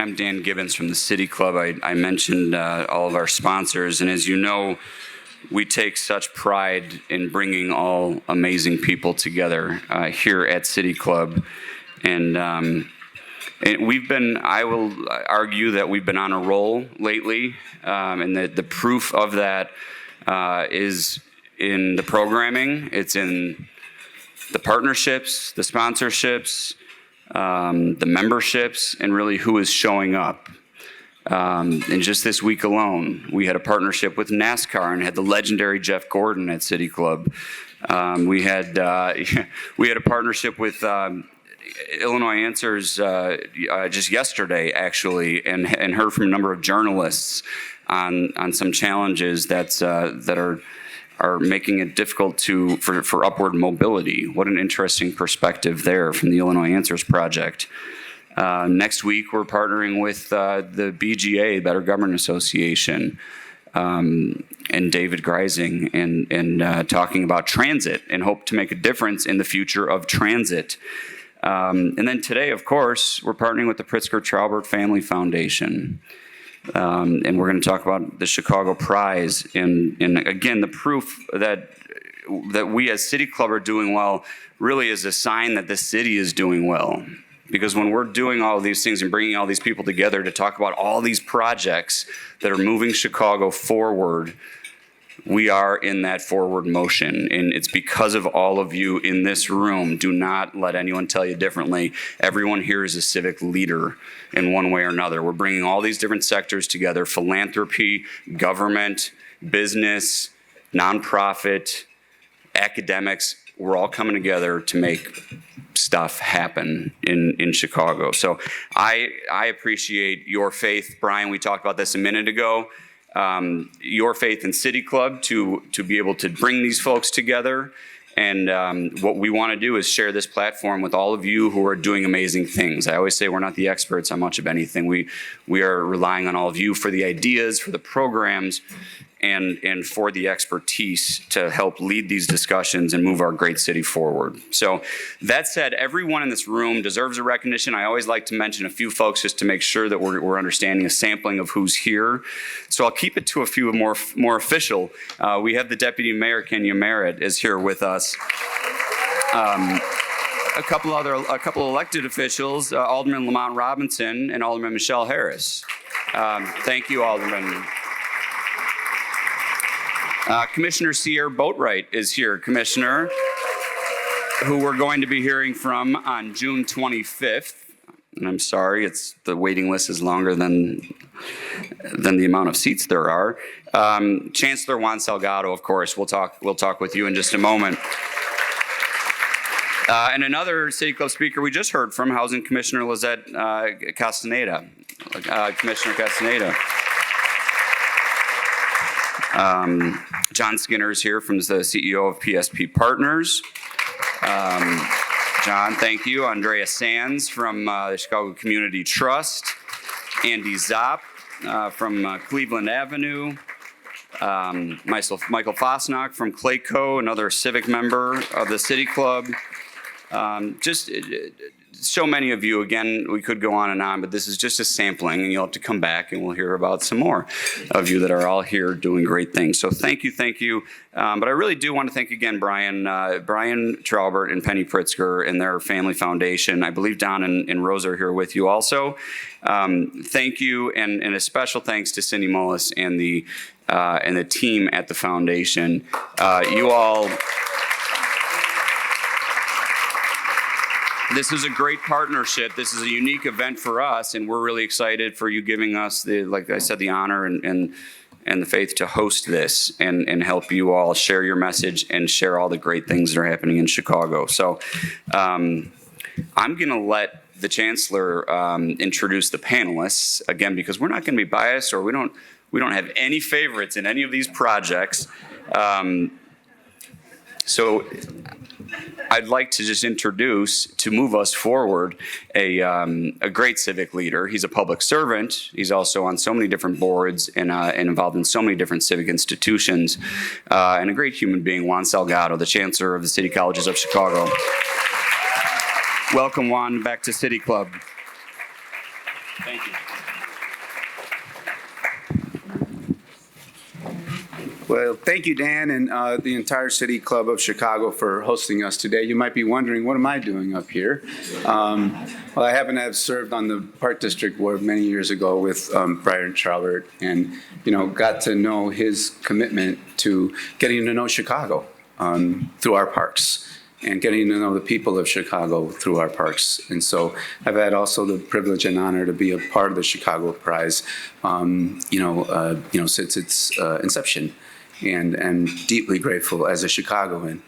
I'm Dan Gibbons from the City Club. I mentioned all of our sponsors, and as you know, we take such pride in bringing all amazing people together here at City Club. And I will argue that we've been on a roll lately, and that the proof of that is in the programming, it's in the partnerships, the sponsorships, the memberships, and really who is showing up. And just this week alone, we had a partnership with NASCAR and had the legendary Jeff Gordon at City Club. We had a partnership with Illinois Answers just yesterday, actually, and heard from a number of journalists on some challenges that are making it difficult for upward mobility. What an interesting perspective there from the Illinois Answers Project. Next week, we're partnering with the BGA, Better Government Association, and David Greising, and talking about transit and hope to make a difference in the future of transit. And then today, of course, we're partnering with the Pritzker-Traubert Family Foundation. And we're going to talk about the Chicago Prize. And again, the proof that we as City Club are doing well really is a sign that the city is doing well. Because when we're doing all of these things and bringing all these people together to talk about all these projects that are moving Chicago forward, we are in that forward motion. And it's because of all of you in this room. Do not let anyone tell you differently. Everyone here is a civic leader in one way or another. We're bringing all these different sectors together: philanthropy, government, business, nonprofit, academics. We're all coming together to make stuff happen in Chicago. So I appreciate your faith. Brian, we talked about this a minute ago. Your faith in City Club to be able to bring these folks together. And what we want to do is share this platform with all of you who are doing amazing things. I always say we're not the experts on much of anything. We are relying on all of you for the ideas, for the programs, and for the expertise to help lead these discussions and move our great city forward. So that said, everyone in this room deserves a recognition. I always like to mention a few folks just to make sure that we're understanding a sampling of who's here. So I'll keep it to a few more official. We have the Deputy Mayor, Kenya Merritt, is here with us. A couple elected officials, Alderman Lamont Robinson and Alderman Michelle Harris. Thank you, Alderman. Commissioner Sierra Boatwright is here, Commissioner, who we're going to be hearing from on June 25th. And I'm sorry, the waiting list is longer than the amount of seats there are. Chancellor Juan Salgado, of course, we'll talk with you in just a moment. And another City Club speaker we just heard from, Housing Commissioner Lizette Castaneda. Commissioner Castaneda. John Skinner is here from the CEO of PSP Partners. John, thank you. Andrea Sands from the Chicago Community Trust. Andy Zopp from Cleveland Avenue. Michael Fosnock from Clayco, another civic member of the City Club. Just so many of you. Again, we could go on and on, but this is just a sampling, and you'll have to come back and we'll hear about some more of you that are all here doing great things. So thank you. But I really do want to thank again Brian Traubert and Penny Pritzker and their family foundation. I believe Don and Rose are here with you also. Thank you, and a special thanks to Cindy Mullis and the team at the foundation. You all. This is a great partnership. This is a unique event for us, and we're really excited for you giving us like I said, the honor and the faith to host this and help you all share your message and share all the great things that are happening in Chicago. So I'm going to let the Chancellor introduce the panelists again, because we're not going to be biased, or we don't have any favorites in any of these projects. So I'd like to just introduce, to move us forward, a great civic leader. He's a public servant. He's also on so many different boards and involved in so many different civic institutions, and a great human being, Juan Salgado, the Chancellor of the City Colleges of Chicago. Welcome, Juan, back to City Club. Thank you. Well, thank you, Dan, and the entire City Club of Chicago for hosting us today. You might be wondering, what am I doing up here? Well, I happen to have served on the Park District Board many years ago with Brian Traubert, and got to know his commitment to getting to know Chicago through our parks, and getting to know the people of Chicago through our parks. And so I've had also the privilege and honor to be a part of the Chicago Prize, since its inception. And I'm deeply grateful as a Chicagoan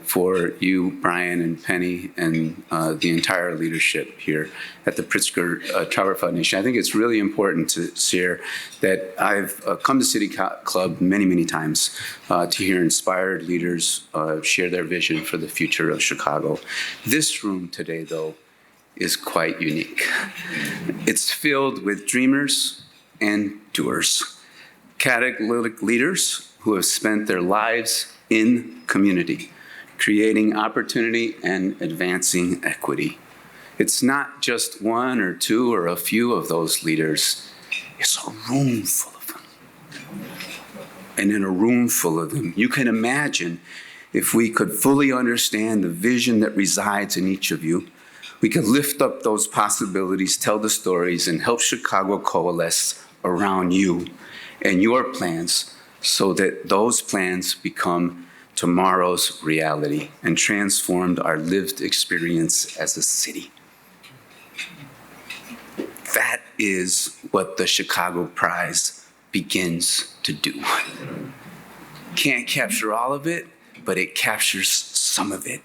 for you, Brian and Penny, and the entire leadership here at the Pritzker Traubert Foundation. I think it's really important to share that I've come to City Club many, many times to hear inspired leaders share their vision for the future of Chicago. This room today, though, is quite unique. It's filled with dreamers and doers, catalytic leaders who have spent their lives in community, creating opportunity and advancing equity. It's not just one or two or a few of those leaders, it's a room full of them. And in a room full of them, you can imagine if we could fully understand the vision that resides in each of you, we could lift up those possibilities, tell the stories, and help Chicago coalesce around you and your plans, so that those plans become tomorrow's reality and transformed our lived experience as a city. That is what the Chicago Prize begins to do. Can't capture all of it, but it captures some of it.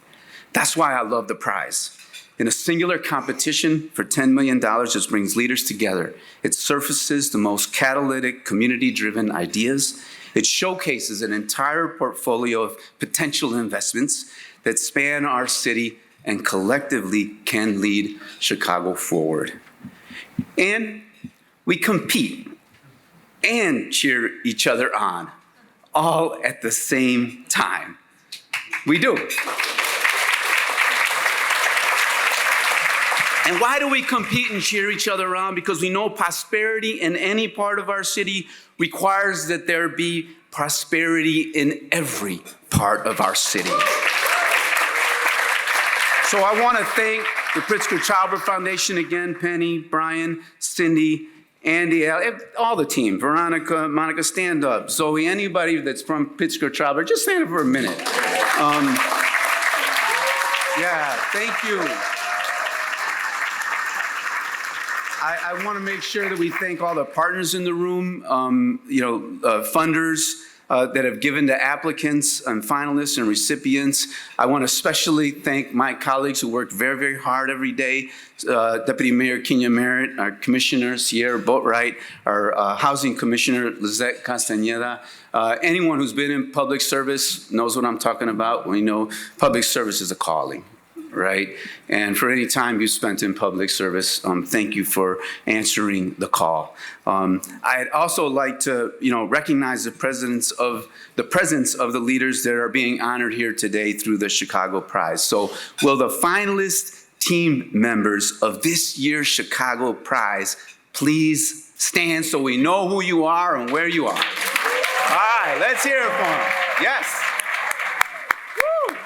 That's why I love the prize. In a singular competition for $10 million, this brings leaders together. It surfaces the most catalytic, community-driven ideas. It showcases an entire portfolio of potential investments that span our city and collectively can lead Chicago forward. And we compete and cheer each other on, all at the same time. We do. And why do we compete and cheer each other on? Because we know prosperity in any part of our city requires that there be prosperity in every part of our city. So I want to thank the Pritzker Traubert Foundation again, Penny, Brian, Cindy, Andy, all the team, Veronica, Monica, stand up. Zoe, anybody that's from Pritzker Traubert, just stand up for a minute. Yeah, thank you. I want to make sure that we thank all the partners in the room, funders that have given to applicants and finalists and recipients. I want to especially thank my colleagues who work very, very hard every day. Deputy Mayor Kenya Merritt, our Commissioner Sierra Boatwright, our Housing Commissioner Lizette Castañeda. Anyone who's been in public service knows what I'm talking about. We know public service is a calling. Right? And for any time you spent in public service, thank you for answering the call. I'd also like to, recognize the presence of the leaders that are being honored here today through the Chicago Prize. So will the finalist team members of this year's Chicago Prize please stand so we know who you are and where you are? All right, let's hear it for them. Yes. Woo.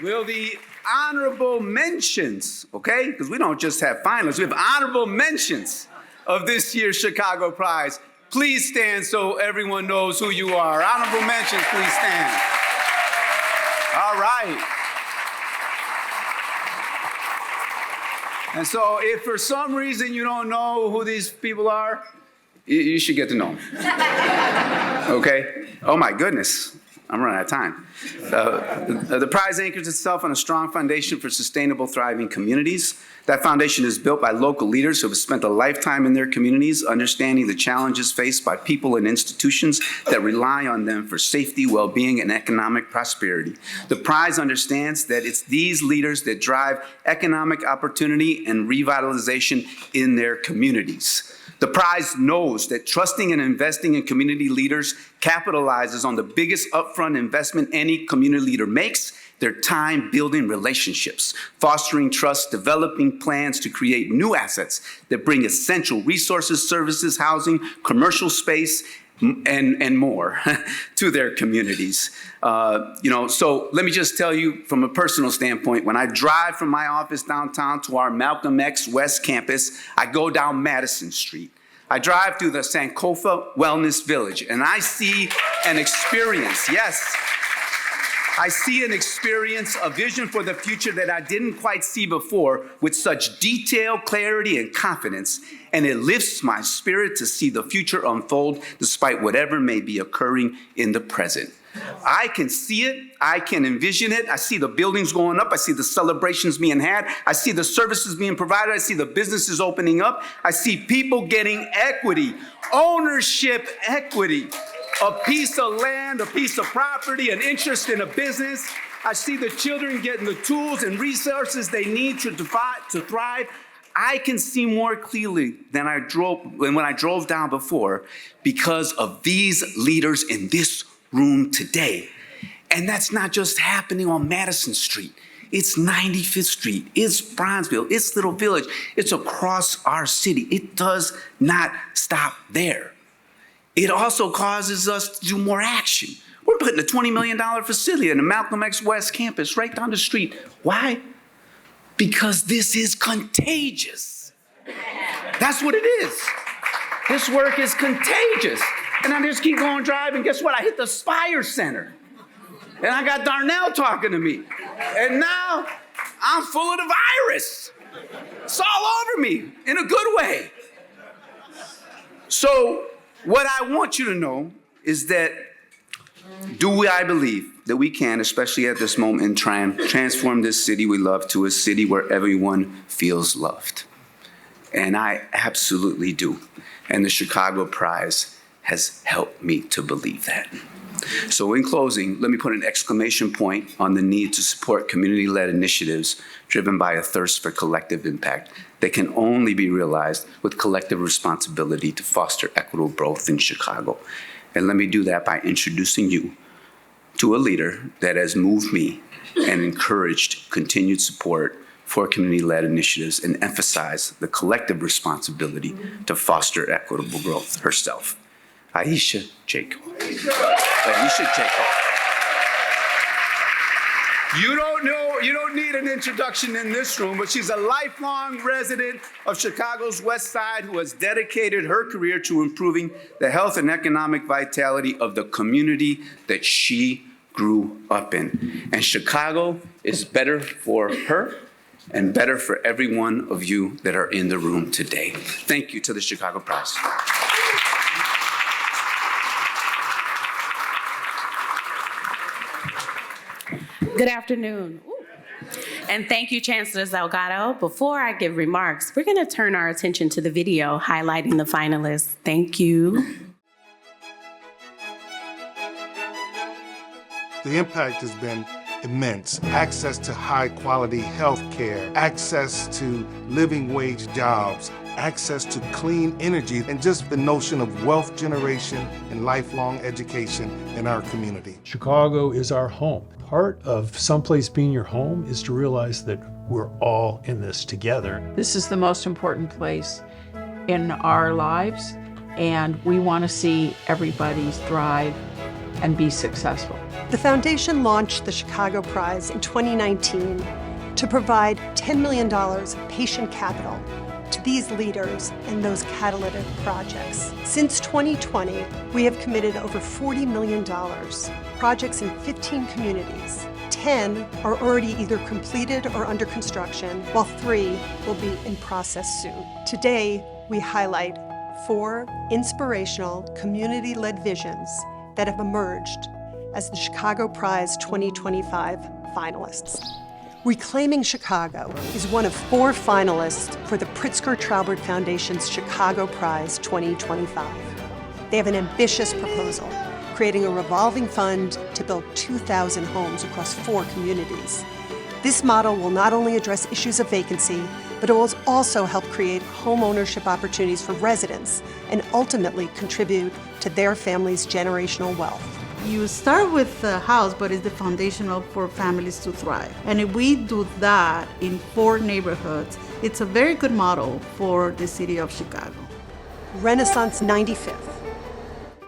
Will the honorable mentions, okay? Because we don't just have finalists, we have honorable mentions of this year's Chicago Prize. Please stand so everyone knows who you are. Honorable mentions, please stand. All right. And so if for some reason you don't know who these people are, you should get to know them. Okay? Oh my goodness. I'm running out of time. The prize anchors itself on a strong foundation for sustainable, thriving communities. That foundation is built by local leaders who have spent a lifetime in their communities, understanding the challenges faced by people and institutions that rely on them for safety, well-being, and economic prosperity. The prize understands that it's these leaders that drive economic opportunity and revitalization in their communities. The prize knows that trusting and investing in community leaders capitalizes on the biggest upfront investment any community leader makes, their time building relationships, fostering trust, developing plans to create new assets that bring essential resources, services, housing, commercial space, and more to their communities. So let me just tell you from a personal standpoint, when I drive from my office downtown to our Malcolm X West campus, I go down Madison Street. I drive through the Sankofa Wellness Village, and I see an experience, yes, I see an experience, a vision for the future that I didn't quite see before with such detail, clarity, and confidence. And it lifts my spirit to see the future unfold despite whatever may be occurring in the present. I can see it. I can envision it. I see the buildings going up. I see the celebrations being had. I see the services being provided. I see the businesses opening up. I see people getting equity, ownership equity. A piece of land, a piece of property, an interest in a business. I see the children getting the tools and resources they need to thrive. I can see more clearly than when I drove down before because of these leaders in this room today. And that's not just happening on Madison Street. It's 95th Street, it's Bronzeville, it's Little Village, it's across our city. It does not stop there. It also causes us to do more action. We're putting a $20 million facility in the Malcolm X West campus right down the street. Why? Because this is contagious. That's what it is. This work is contagious. And I just keep going driving. Guess what? I hit the Spire Center. And I got Darnell talking to me. And now I'm full of the virus. It's all over me in a good way. So, what I want you to know is that I believe that we can, especially at this moment in time, transform this city we love to a city where everyone feels loved. And I absolutely do. And the Chicago Prize has helped me to believe that. So in closing, let me put an exclamation point on the need to support community-led initiatives driven by a thirst for collective impact that can only be realized with collective responsibility to foster equitable growth in Chicago. And let me do that by introducing you to a leader that has moved me and encouraged continued support for community-led initiatives and emphasized the collective responsibility to foster equitable growth herself. Aisha Jacob. Aisha Jacob. You don't need an introduction in this room, but she's a lifelong resident of Chicago's West Side who has dedicated her career to improving the health and economic vitality of the community that she grew up in. And Chicago is better for her and better for every one of you that are in the room today. Thank you to the Chicago Prize. Good afternoon. And thank you, Chancellor Delgado. Before I give remarks, we're going to turn our attention to the video highlighting the finalists. Thank you. The impact has been immense. Access to high quality health care, access to living wage jobs, access to clean energy, and just the notion of wealth generation and lifelong education in our community. Chicago is our home. Part of someplace being your home is to realize that we're all in this together. This is the most important place in our lives, and we want to see everybody thrive and be successful. The foundation launched the Chicago Prize in 2019 to provide $10 million of patient capital to these leaders and those catalytic projects. Since 2020, we have committed over $40 million, projects in 15 communities. 10 are already either completed or under construction, while 3 will be in process soon. Today, we highlight 4 inspirational community-led visions that have emerged as the Chicago Prize 2025 finalists. Reclaiming Chicago is one of 4 finalists for the Pritzker-Traubert Foundation's Chicago Prize 2025. They have an ambitious proposal, creating a revolving fund to build 2,000 homes across 4 communities. This model will not only address issues of vacancy, but it will also help create home ownership opportunities for residents and ultimately contribute to their family's generational wealth. You start with the house, but it's the foundational for families to thrive. And if we do that in 4 neighborhoods, it's a very good model for the city of Chicago. Renaissance 95th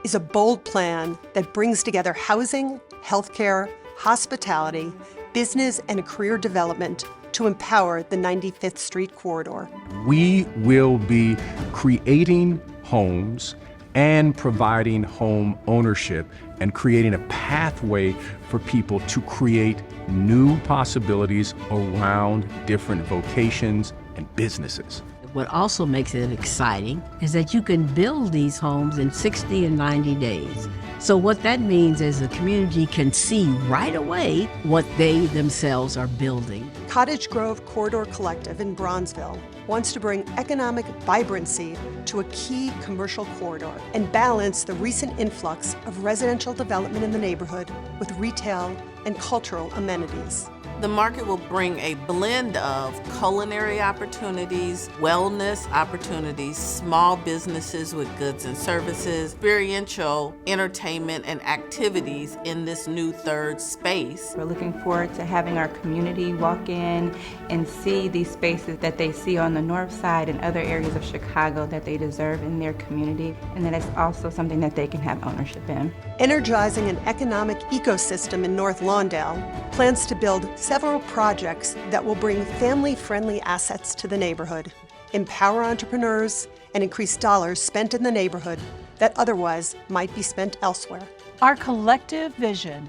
is a bold plan that brings together housing, healthcare, hospitality, business, and career development to empower the 95th Street corridor. We will be creating homes and providing home ownership and creating a pathway for people to create new possibilities around different vocations and businesses. What also makes it exciting is that you can build these homes in 60 and 90 days. So what that means is the community can see right away what they themselves are building. Cottage Grove Corridor Collective in Bronzeville wants to bring economic vibrancy to a key commercial corridor and balance the recent influx of residential development in the neighborhood with retail and cultural amenities. The market will bring a blend of culinary opportunities, wellness opportunities, small businesses with goods and services, experiential entertainment and activities in this new third space. We're looking forward to having our community walk in and see these spaces that they see on the north side and other areas of Chicago that they deserve in their community, and that it's also something that they can have ownership in. Energizing an economic ecosystem in North Lawndale plans to build several projects that will bring family-friendly assets to the neighborhood, empower entrepreneurs, and increase dollars spent in the neighborhood that otherwise might be spent elsewhere. Our collective vision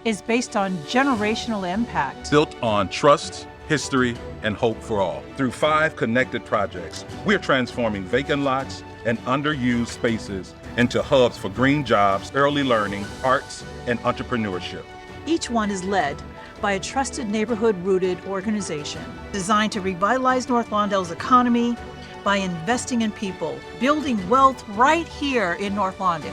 is based on generational impact. Built on trust, history, and hope for all. Through 5 connected projects, we're transforming vacant lots and underused spaces into hubs for green jobs, early learning, arts, and entrepreneurship. Each one is led by a trusted neighborhood-rooted organization designed to revitalize North Lawndale's economy by investing in people, building wealth right here in North Lawndale.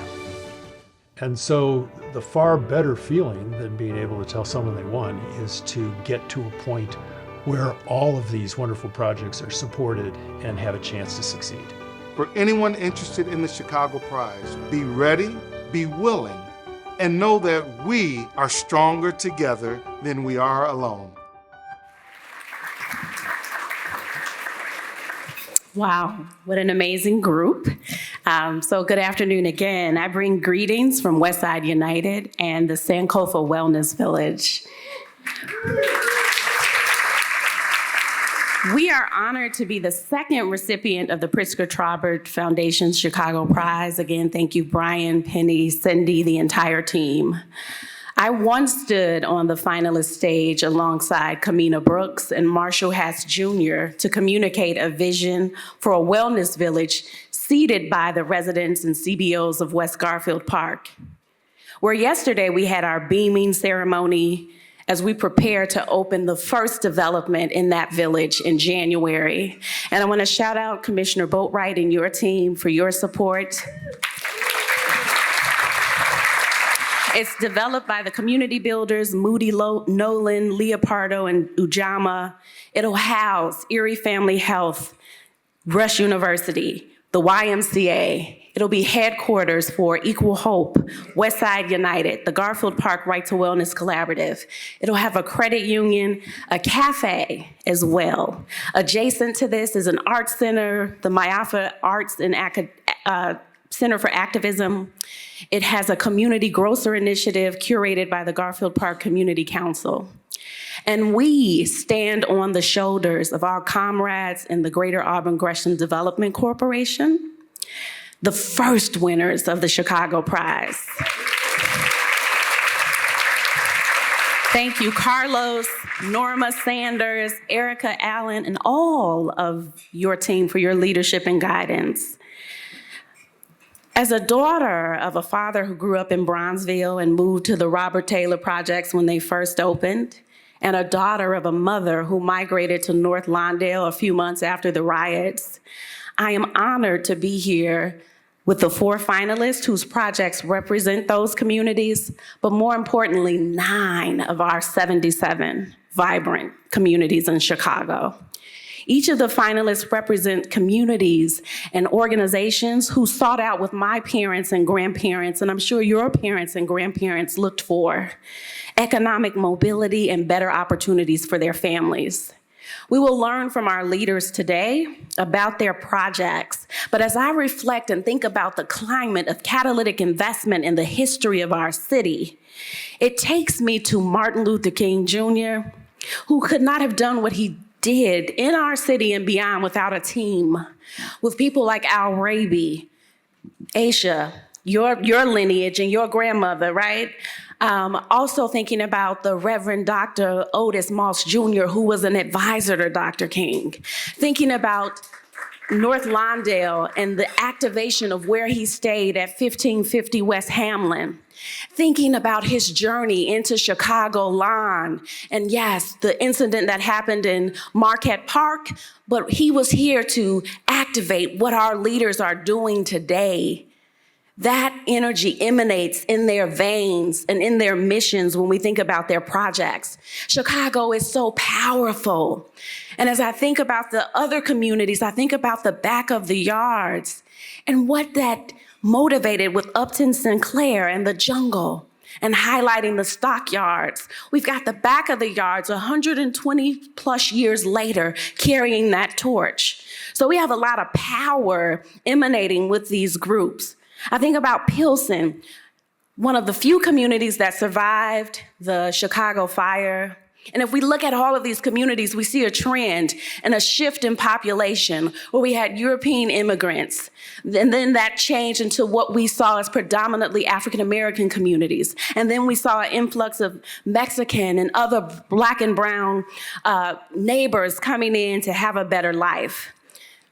And so the far better feeling than being able to tell someone they won is to get to a point where all of these wonderful projects are supported and have a chance to succeed. For anyone interested in the Chicago Prize, be ready, be willing, and know that we are stronger together than we are alone. Wow, what an amazing group. So good afternoon again. I bring greetings from Westside United and the Sankofa Wellness Village. We are honored to be the second recipient of the Pritzker Traubert Foundation's Chicago Prize. Again, thank you, Brian, Penny, Cindy, the entire team. I once stood on the finalist stage alongside Kamina Brooks and Marshall Hatch Jr. to communicate a vision for a wellness village seated by the residents and CBOs of West Garfield Park, where yesterday we had our beaming ceremony as we prepare to open the first development in that village in January. And I want to shout out Commissioner Boatwright and your team for your support. It's developed by the community builders, Moody Nolan, Leopardo, and Ujamaa. It'll house Erie Family Health, Rush University, the YMCA. It'll be headquarters for Equal Hope, Westside United, the Garfield Park Right to Wellness Collaborative. It'll have a credit union, a cafe as well. Adjacent to this is an art center, the Myafa Arts and Center for Activism. It has a community grocer initiative curated by the Garfield Park Community Council. And we stand on the shoulders of our comrades in the Greater Auburn Gresham Development Corporation, the first winners of the Chicago Prize. Thank you, Carlos, Norma Sanders, Erica Allen, and all of your team for your leadership and guidance. As a daughter of a father who grew up in Bronzeville and moved to the Robert Taylor Projects when they first opened, and a daughter of a mother who migrated to North Lawndale a few months after the riots, I am honored to be here with the 4 finalists whose projects represent those communities, but more importantly, 9 of our 77 vibrant communities in Chicago. Each of the finalists represent communities and organizations who sought out what my parents and grandparents, and I'm sure your parents and grandparents looked for: economic mobility and better opportunities for their families. We will learn from our leaders today about their projects, but as I reflect and think about the climate of catalytic investment in the history of our city, it takes me to Martin Luther King Jr., who could not have done what he did in our city and beyond without a team, with people like Al Raby, Aisha, your lineage and your grandmother, right? Also thinking about the Reverend Dr. Otis Moss Jr., who was an advisor to Dr. King. Thinking about North Lawndale and the activation of where he stayed at 1550 West Hamlin. Thinking about his journey into Chicago Lawn, and yes, the incident that happened in Marquette Park, but he was here to activate what our leaders are doing today. That energy emanates in their veins and in their missions when we think about their projects. Chicago is so powerful. And as I think about the other communities, I think about the back of the yards and what that motivated with Upton Sinclair and the jungle and highlighting the stockyards. We've got the back of the yards 120 plus years later carrying that torch. So we have a lot of power emanating with these groups. I think about Pilsen, one of the few communities that survived the Chicago fire. And if we look at all of these communities, we see a trend and a shift in population where we had European immigrants. And then that changed into what we saw as predominantly African-American communities. And then we saw an influx of Mexican and other Black and brown neighbors coming in to have a better life.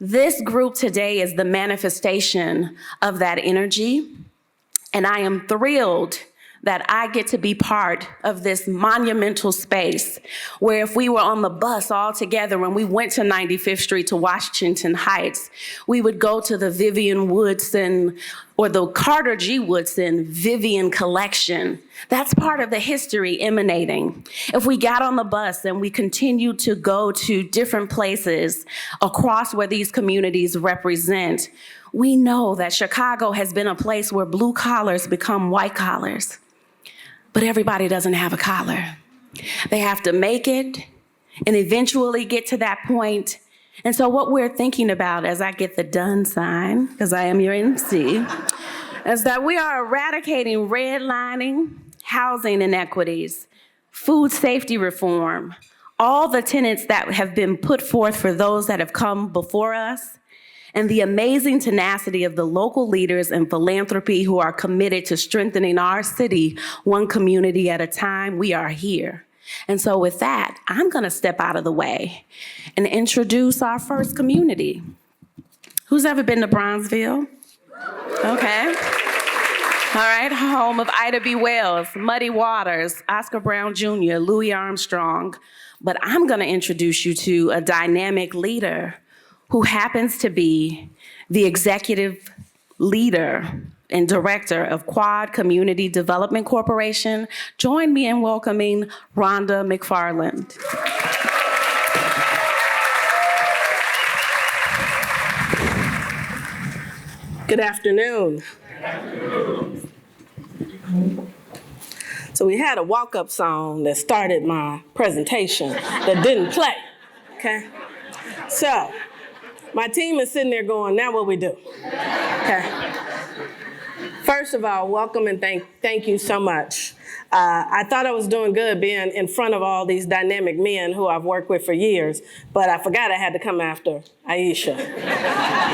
This group today is the manifestation of that energy, and I am thrilled that I get to be part of this monumental space where if we were on the bus all together when we went to 95th Street to Washington Heights, we would go to the Vivian Woodson or the Carter G. Woodson Vivian Collection. That's part of the history emanating. If we got on the bus and we continued to go to different places across where these communities represent, we know that Chicago has been a place where blue collars become white collars. But everybody doesn't have a collar. They have to make it and eventually get to that point. And so what we're thinking about as I get the done sign, because I am your MC, is that we are eradicating redlining, housing inequities, food safety reform, all the tenets that have been put forth for those that have come before us, and the amazing tenacity of the local leaders and philanthropy who are committed to strengthening our city one community at a time. We are here. And so with that, I'm gonna step out of the way and introduce our first community. Who's ever been to Bronzeville? Okay. All right, home of Ida B. Wells, Muddy Waters, Oscar Brown Jr., Louis Armstrong. But I'm gonna introduce you to a dynamic leader who happens to be the executive leader and director of Quad Community Development Corporation. Join me in welcoming Rhonda McFarland. Good afternoon. So we had a walk-up song that started my presentation that didn't play, okay? So, my team is sitting there going, now what we do? Okay. First of all, welcome and thank you so much. I thought I was doing good being in front of all these dynamic men who I've worked with for years, but I forgot I had to come after Aisha.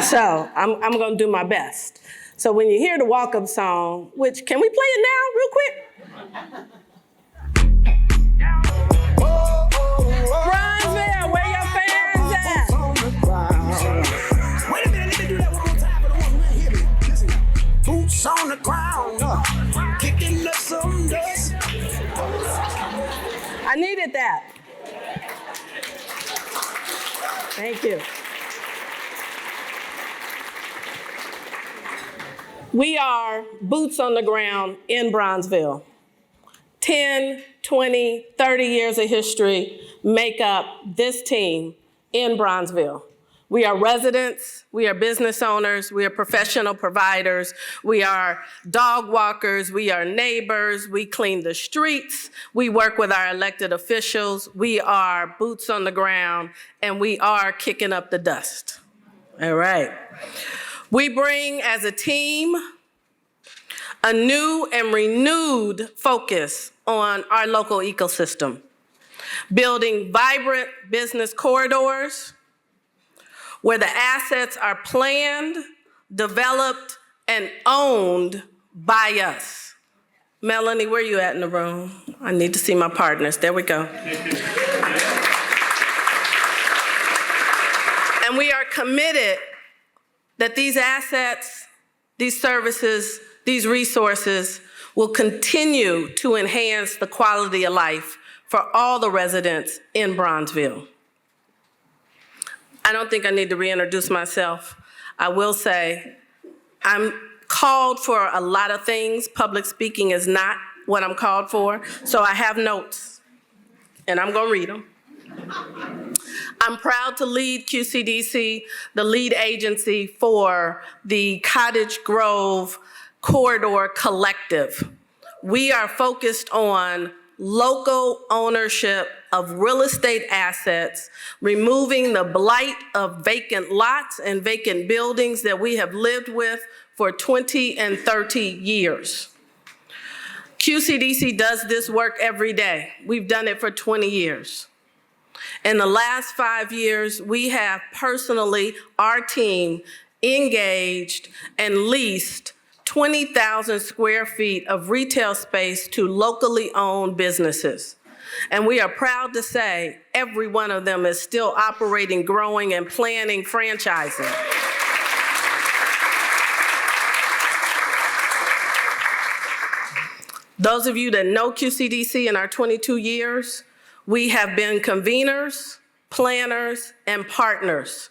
So I'm gonna do my best. So when you hear the walk-up song, which, can we play it now real quick? Bronzeville, where your fans at? Wait a minute, let me do that one more time for the ones who ain't hear me. Listen now. Boots on the ground, kicking up some dust. I needed that. Thank you. We are boots on the ground in Bronzeville. 10, 20, 30 years of history make up this team in Bronzeville. We are residents, we are business owners, we are professional providers, we are dog walkers, we are neighbors, we clean the streets, we work with our elected officials, we are boots on the ground, and we are kicking up the dust. All right. We bring as a team a new and renewed focus on our local ecosystem, building vibrant business corridors where the assets are planned, developed, and owned by us. Melanie, where you at in the room? I need to see my partners. There we go. And we are committed that these assets, these services, these resources will continue to enhance the quality of life for all the residents in Bronzeville. I don't think I need to reintroduce myself. I will say I'm called for a lot of things. Public speaking is not what I'm called for, so I have notes, and I'm gonna read them. I'm proud to lead QCDC, the lead agency for the Cottage Grove Corridor Collective. We are focused on local ownership of real estate assets, removing the blight of vacant lots and vacant buildings that we have lived with for 20 and 30 years. QCDC does this work every day. We've done it for 20 years. In the last 5 years, we have personally, our team, engaged and leased 20,000 square feet of retail space to locally owned businesses. And we are proud to say every one of them is still operating, growing, and planning franchising. Those of you that know QCDC in our 22 years, we have been conveners, planners, and partners.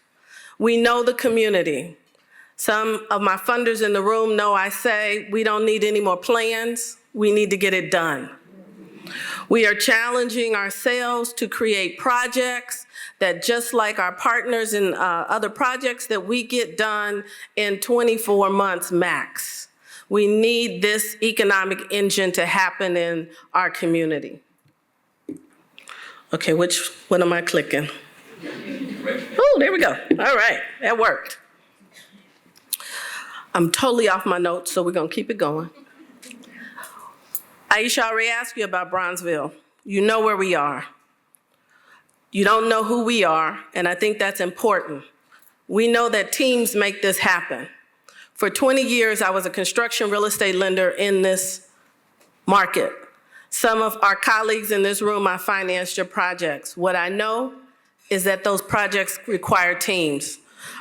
We know the community. Some of my funders in the room know I say we don't need any more plans, we need to get it done. We are challenging ourselves to create projects that, just like our partners in other projects, that we get done in 24 months max. We need this economic engine to happen in our community. Okay, what am I clicking? Oh, there we go. All right, that worked. I'm totally off my notes, so we're gonna keep it going. Aisha already asked you about Bronzeville. You know where we are. You don't know who we are, and I think that's important. We know that teams make this happen. For 20 years, I was a construction real estate lender in this market. Some of our colleagues in this room, I financed your projects. What I know is that those projects require teams.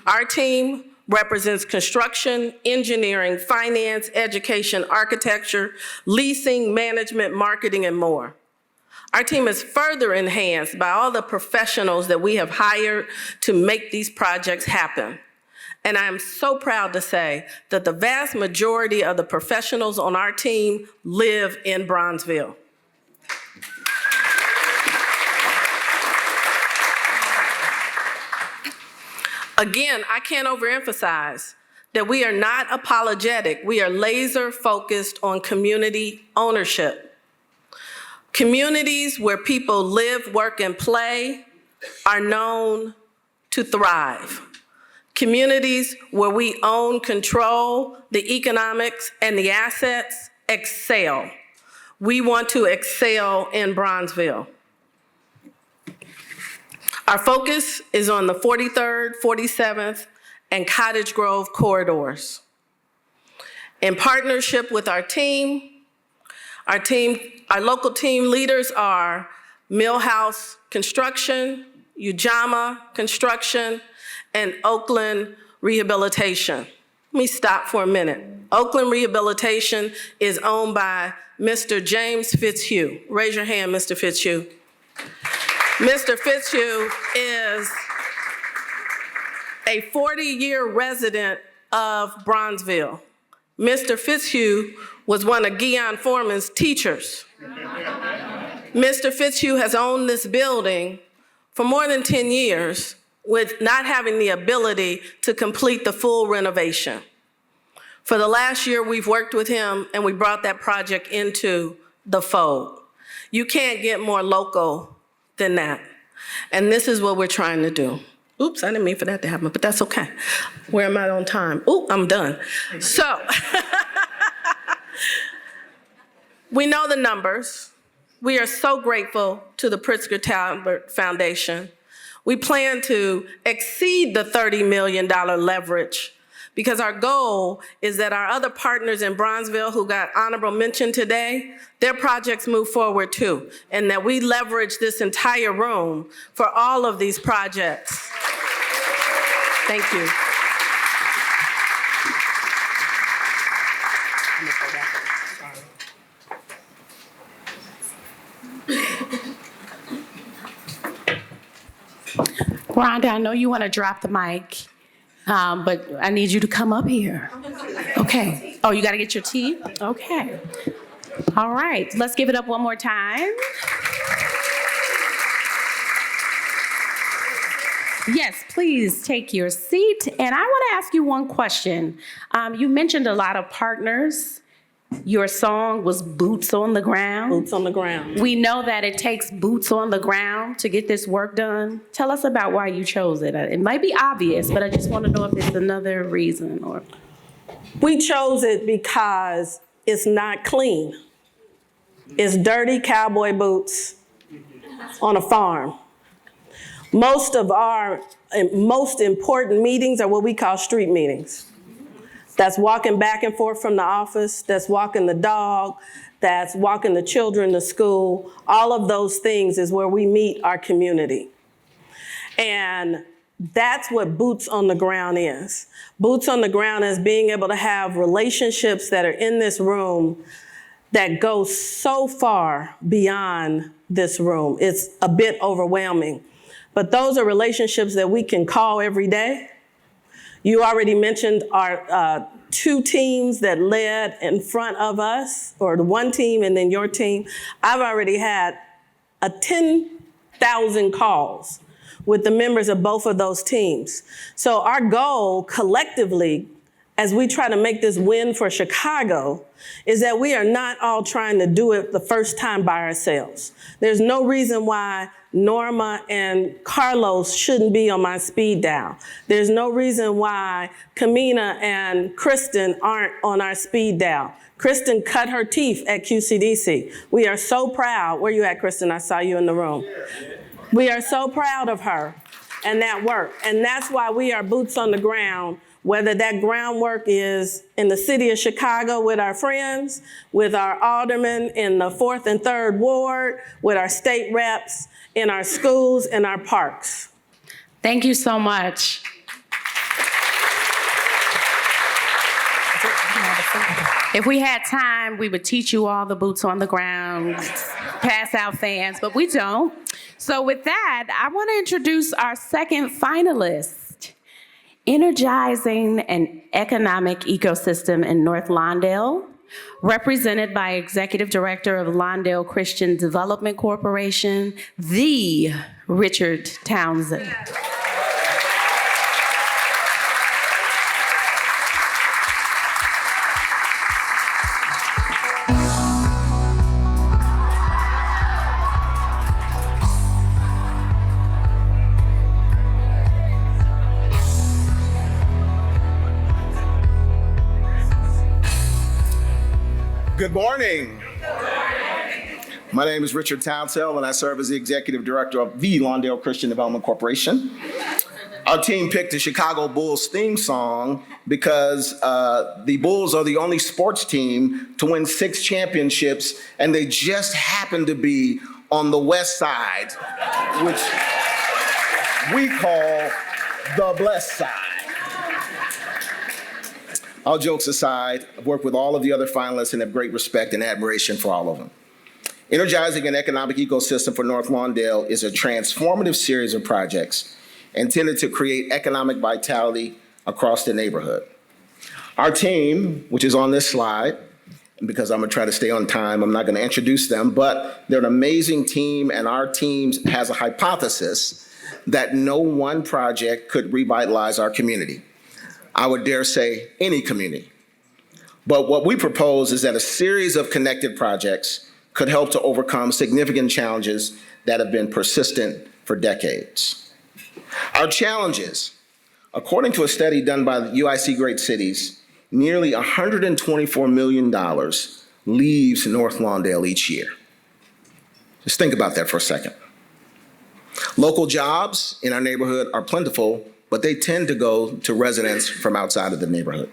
Our team represents construction, engineering, finance, education, architecture, leasing, management, marketing, and more. Our team is further enhanced by all the professionals that we have hired to make these projects happen. And I am so proud to say that the vast majority of the professionals on our team live in Bronzeville. Again, I can't overemphasize that we are not apologetic. We are laser focused on community ownership. Communities where people live, work, and play are known to thrive. Communities where we own, control the economics and the assets excel. We want to excel in Bronzeville. Our focus is on the 43rd, 47th, and Cottage Grove corridors. In partnership with our local team leaders are Millhouse Construction, Ujamaa Construction, and Oakland Rehabilitation. Let me stop for a minute. Oakland Rehabilitation is owned by Mr. James Fitzhugh. Raise your hand, Mr. Fitzhugh. Mr. Fitzhugh is a 40-year resident of Bronzeville. Mr. Fitzhugh was one of Guion Foreman's teachers. Mr. Fitzhugh has owned this building for more than 10 years, with not having the ability to complete the full renovation. For the last year, we've worked with him and we brought that project into the fold. You can't get more local than that. And this is what we're trying to do. Oops, I didn't mean for that to happen, but that's okay. Where am I on time? Ooh, I'm done. So, we know the numbers. We are so grateful to the Pritzker Talbert Foundation. We plan to exceed the $30 million leverage because our goal is that our other partners in Bronzeville who got honorable mention today, their projects move forward too, and that we leverage this entire room for all of these projects. Thank you. Rhonda, I know you want to drop the mic, but I need you to come up here. Okay. Oh, you got to get your tea? Okay. All right. Let's give it up one more time. Yes, please take your seat. And I want to ask you one question. You mentioned a lot of partners. Your song was Boots on the Ground. Boots on the ground. We know that it takes boots on the ground to get this work done. Tell us about why you chose it. It might be obvious, but I just want to know if there's another reason or. We chose it because it's not clean. It's dirty cowboy boots on a farm. Most of our most important meetings are what we call street meetings. That's walking back and forth from the office, that's walking the dog, that's walking the children to school. All of those things is where we meet our community. And that's what boots on the ground is. Boots on the ground is being able to have relationships that are in this room that go so far beyond this room. It's a bit overwhelming. But those are relationships that we can call every day. You already mentioned our two teams that led in front of us, or the one team and then your team. I've already had 10,000 calls with the members of both of those teams. So our goal collectively, as we try to make this win for Chicago, is that we are not all trying to do it the first time by ourselves. There's no reason why Norma and Carlos shouldn't be on my speed dial. There's no reason why Kamina and Kristen aren't on our speed dial. Kristen cut her teeth at QCDC. We are so proud. Where you at, Kristen? I saw you in the room. We are so proud of her and that work. And that's why we are boots on the ground, whether that groundwork is in the city of Chicago with our friends, with our aldermen in the 4th and 3rd Ward, with our state reps, in our schools, and our parks. Thank you so much. If we had time, we would teach you all the boots on the ground, pass out fans, but we don't. So with that, I want to introduce our second finalist, Energizing an Economic Ecosystem in North Lawndale, represented by Executive Director of Lawndale Christian Development Corporation, the Richard Townsend. Good morning. My name is Richard Townsend, and I serve as the Executive Director of the Lawndale Christian Development Corporation. Our team picked the Chicago Bulls theme song because the Bulls are the only sports team to win 6 championships, and they just happen to be on the west side, which we call the blessed side. All jokes aside, I've worked with all of the other finalists and have great respect and admiration for all of them. Energizing an Economic Ecosystem for North Lawndale is a transformative series of projects intended to create economic vitality across the neighborhood. Our team, which is on this slide, and because I'm gonna try to stay on time, I'm not gonna introduce them, but they're an amazing team, and our team has a hypothesis that no one project could revitalize our community. I would dare say any community. But what we propose is that a series of connected projects could help to overcome significant challenges that have been persistent for decades. Our challenges, according to a study done by UIC Great Cities, nearly $124 million leaves North Lawndale each year. Just think about that for a second. Local jobs in our neighborhood are plentiful, but they tend to go to residents from outside of the neighborhood.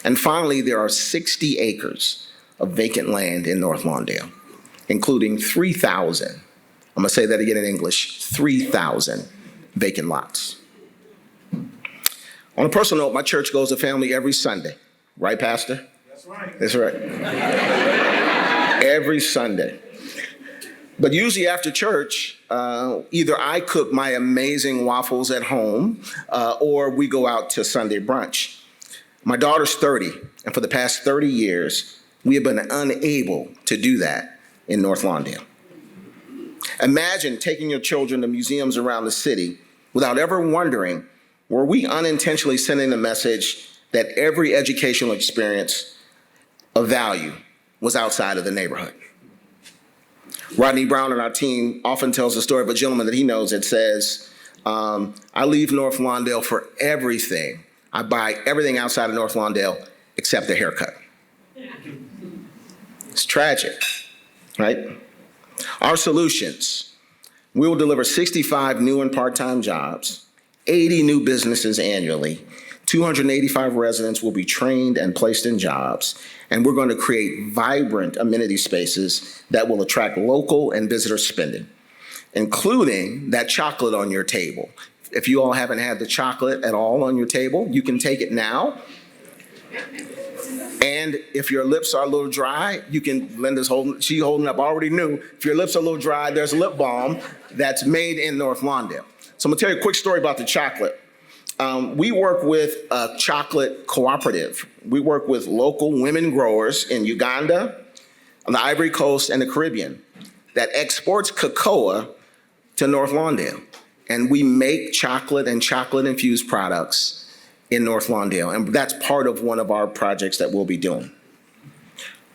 And finally, there are 60 acres of vacant land in North Lawndale, including 3,000, I'm gonna say that again in English, 3,000 vacant lots. On a personal note, my church goes to family every Sunday. Right, Pastor? That's right. That's right. Every Sunday. But usually after church, either I cook my amazing waffles at home or we go out to Sunday brunch. My daughter's 30, and for the past 30 years, we have been unable to do that in North Lawndale. Imagine taking your children to museums around the city without ever wondering, were we unintentionally sending a message that every educational experience of value was outside of the neighborhood? Rodney Brown and our team often tells the story of a gentleman that he knows that says, I leave North Lawndale for everything. I buy everything outside of North Lawndale except a haircut. It's tragic, right? Our solutions, we will deliver 65 new and part-time jobs, 80 new businesses annually, 285 residents will be trained and placed in jobs, and we're going to create vibrant amenity spaces that will attract local and visitor spending, including that chocolate on your table. If you all haven't had the chocolate at all on your table, you can take it now. And if your lips are a little dry, you can, she's holding up, already knew, if your lips are a little dry, there's a lip balm that's made in North Lawndale. So I'm gonna tell you a quick story about the chocolate. We work with a chocolate cooperative. We work with local women growers in Uganda, on the Ivory Coast, and the Caribbean that exports cocoa to North Lawndale. And we make chocolate and chocolate-infused products in North Lawndale, and that's part of one of our projects that we'll be doing.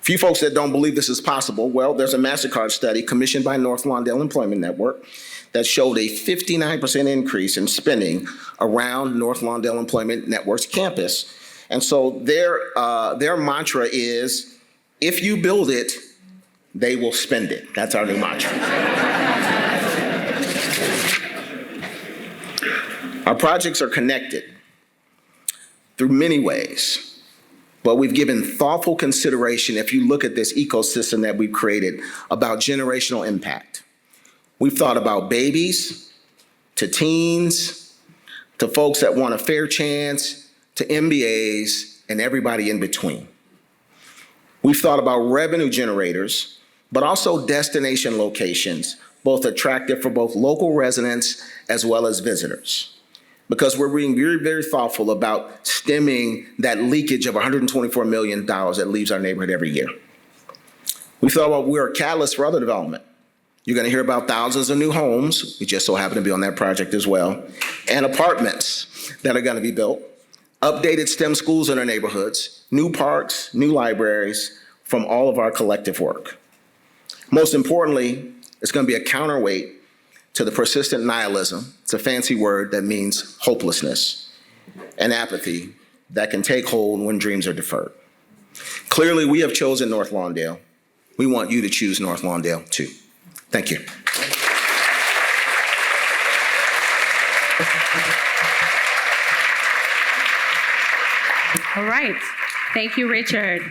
A few folks that don't believe this is possible, well, there's a MasterCard study commissioned by North Lawndale Employment Network that showed a 59% increase in spending around North Lawndale Employment Network's campus. And so their mantra is, if you build it, they will spend it. That's our new mantra. Our projects are connected through many ways, but we've given thoughtful consideration, if you look at this ecosystem that we've created, about generational impact. We've thought about babies, to teens, to folks that want a fair chance, to MBAs, and everybody in between. We've thought about revenue generators, but also destination locations, both attractive for both local residents as well as visitors. Because we're being very, very thoughtful about stemming that leakage of $124 million that leaves our neighborhood every year. We thought about we're a catalyst for other development. You're gonna hear about thousands of new homes, we just so happen to be on that project as well, and apartments that are gonna be built, updated STEM schools in our neighborhoods, new parks, new libraries from all of our collective work. Most importantly, it's gonna be a counterweight to the persistent nihilism, it's a fancy word that means hopelessness, and apathy that can take hold when dreams are deferred. Clearly, we have chosen North Lawndale. We want you to choose North Lawndale too. Thank you. All right, thank you, Richard.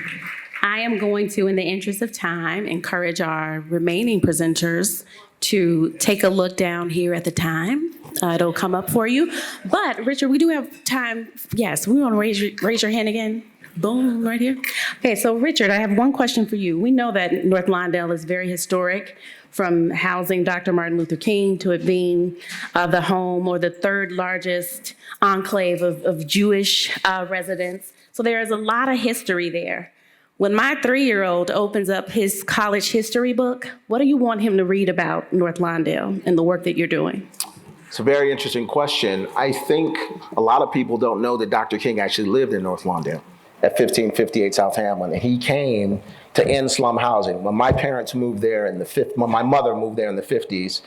I am going to, in the interest of time, encourage our remaining presenters to take a look down here at the time. It'll come up for you. But Richard, we do have time. Yes, we want to raise your hand again. Boom, right here. Okay, so Richard, I have one question for you. We know that North Lawndale is very historic, from housing Dr. Martin Luther King to it being the home or the third largest enclave of Jewish residents. So there is a lot of history there. When my 3-year-old opens up his college history book, what do you want him to read about North Lawndale and the work that you're doing? It's a very interesting question. I think a lot of people don't know that Dr. King actually lived in North Lawndale at 1558 South Hamlin, and he came to end slum housing. When my parents moved there when my mother moved there in the 50s,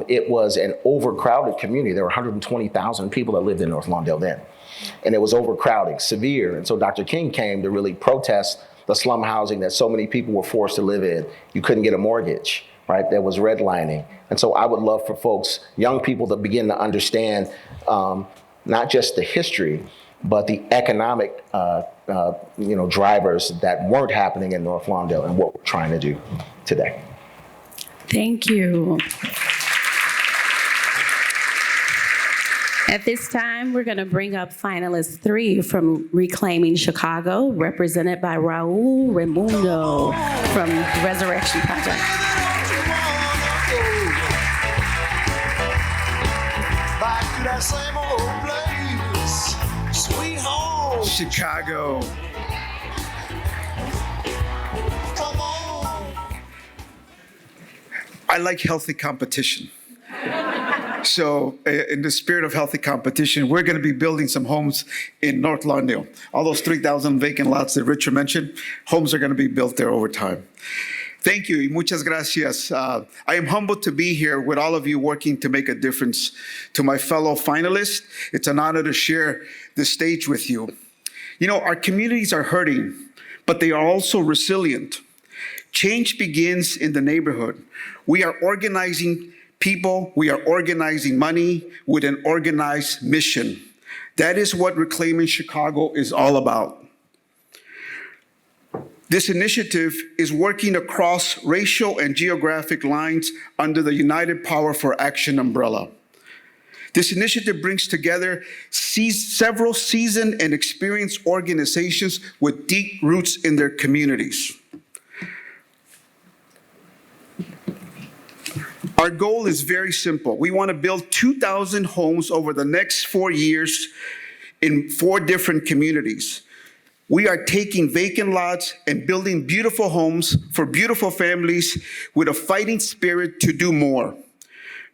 it was an overcrowded community. There were 120,000 people that lived in North Lawndale then. And it was overcrowding, severe. And so Dr. King came to really protest the slum housing that so many people were forced to live in. You couldn't get a mortgage, right? There was redlining. And so I would love for folks, young people, to begin to understand not just the history, but the economic drivers that weren't happening in North Lawndale and what we're trying to do today. Thank you. At this time, we're going to bring up finalist 3 from Reclaiming Chicago, represented by Raul Raimundo from Resurrection Project. Back to that same old place, sweet home, Chicago. Come on. I like healthy competition. So in the spirit of healthy competition, we're going to be building some homes in North Lawndale. All those 3,000 vacant lots that Richard mentioned, homes are going to be built there over time. Thank you. Muchas gracias. I am humbled to be here with all of you working to make a difference. To my fellow finalists, it's an honor to share this stage with you. You know, our communities are hurting, but they are also resilient. Change begins in the neighborhood. We are organizing people, we are organizing money with an organized mission. That is what Reclaiming Chicago is all about. This initiative is working across racial and geographic lines under the United Power for Action umbrella. This initiative brings together several seasoned and experienced organizations with deep roots in their communities. Our goal is very simple. We want to build 2,000 homes over the next 4 years in 4 different communities. We are taking vacant lots and building beautiful homes for beautiful families with a fighting spirit to do more.